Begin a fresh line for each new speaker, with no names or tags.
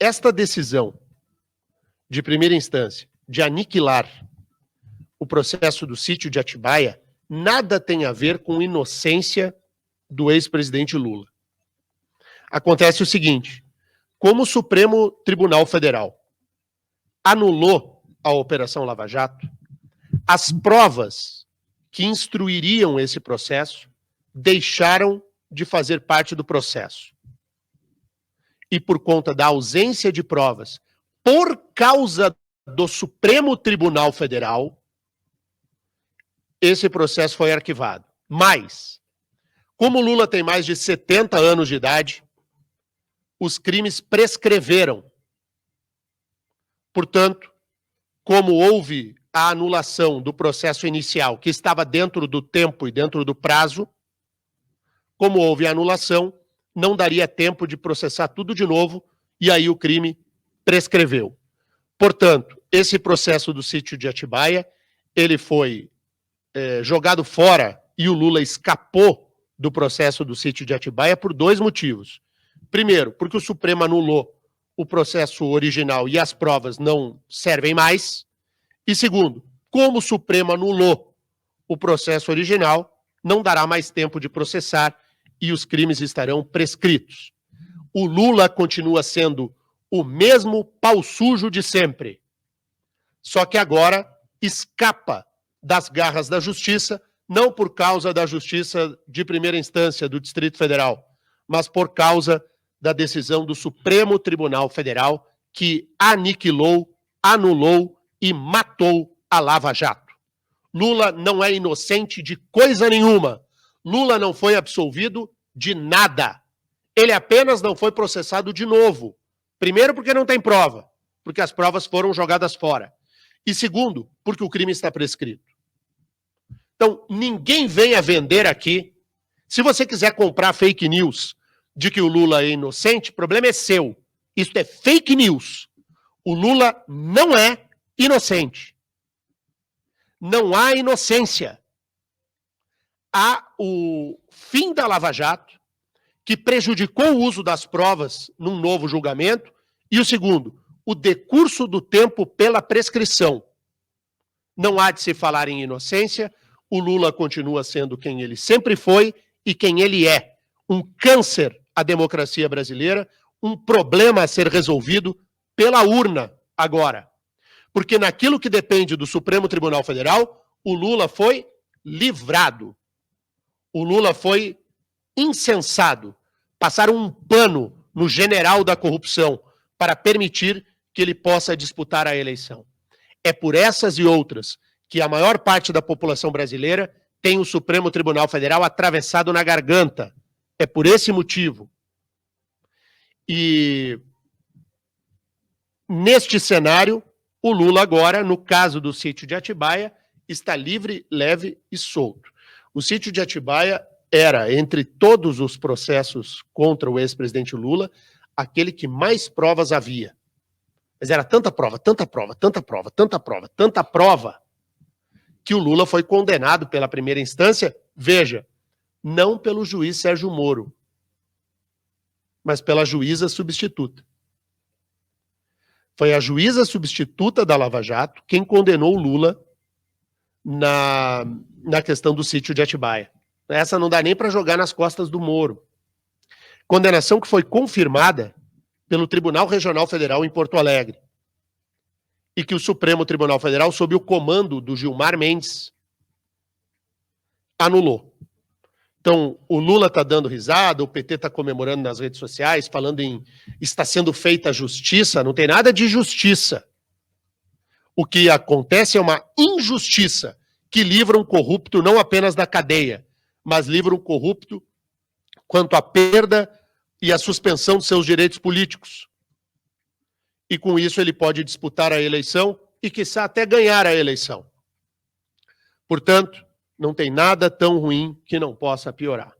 esta decisão de primeira instância de aniquilar o processo do sítio de Atibaia nada tem a ver com inocência do ex-presidente Lula. Acontece o seguinte: como o Supremo Tribunal Federal anulou a Operação Lava Jato, as provas que instruiriam esse processo deixaram de fazer parte do processo. E por conta da ausência de provas, por causa do Supremo Tribunal Federal, esse processo foi arquivado. Mas, como Lula tem mais de 70 anos de idade, os crimes prescreveram. Portanto, como houve a anulação do processo inicial, que estava dentro do tempo e dentro do prazo, como houve a anulação, não daria tempo de processar tudo de novo, e aí o crime prescreveu. Portanto, esse processo do sítio de Atibaia, ele foi jogado fora e o Lula escapou do processo do sítio de Atibaia por dois motivos. Primeiro, porque o Supremo anulou o processo original e as provas não servem mais. E segundo, como o Supremo anulou o processo original, não dará mais tempo de processar e os crimes estarão prescritos. O Lula continua sendo o mesmo pau sujo de sempre. Só que agora escapa das garras da justiça, não por causa da justiça de primeira instância do Distrito Federal, mas por causa da decisão do Supremo Tribunal Federal que aniquilou, anulou e matou a Lava Jato. Lula não é inocente de coisa nenhuma. Lula não foi absolvido de nada. Ele apenas não foi processado de novo. Primeiro, porque não tem prova, porque as provas foram jogadas fora. E segundo, porque o crime está prescrito. Então, ninguém venha vender aqui. Se você quiser comprar fake news de que o Lula é inocente, o problema é seu. Isso é fake news. O Lula não é inocente. Não há inocência. Há o fim da Lava Jato, que prejudicou o uso das provas num novo julgamento, e o segundo, o decurso do tempo pela prescrição. Não há de se falar em inocência, o Lula continua sendo quem ele sempre foi e quem ele é. Um câncer à democracia brasileira, um problema a ser resolvido pela urna agora. Porque naquilo que depende do Supremo Tribunal Federal, o Lula foi livrado. O Lula foi insensado. Passaram um pano no general da corrupção para permitir que ele possa disputar a eleição. É por essas e outras que a maior parte da população brasileira tem o Supremo Tribunal Federal atravessado na garganta. É por esse motivo. E neste cenário, o Lula agora, no caso do sítio de Atibaia, está livre, leve e solto. O sítio de Atibaia era, entre todos os processos contra o ex-presidente Lula, aquele que mais provas havia. Mas era tanta prova, tanta prova, tanta prova, tanta prova, tanta prova, que o Lula foi condenado pela primeira instância, veja, não pelo juiz Sérgio Moro, mas pela juíza substituta. Foi a juíza substituta da Lava Jato quem condenou o Lula na questão do sítio de Atibaia. Essa não dá nem para jogar nas costas do Moro. Condenação que foi confirmada pelo Tribunal Regional Federal em Porto Alegre. E que o Supremo Tribunal Federal, sob o comando do Gilmar Mendes, anulou. Então, o Lula está dando risada, o PT está comemorando nas redes sociais, falando em está sendo feita justiça. Não tem nada de justiça. O que acontece é uma injustiça que livra um corrupto não apenas da cadeia, mas livra um corrupto quanto à perda e à suspensão de seus direitos políticos. E com isso ele pode disputar a eleição e, quiçá, até ganhar a eleição. Portanto, não tem nada tão ruim que não possa piorar.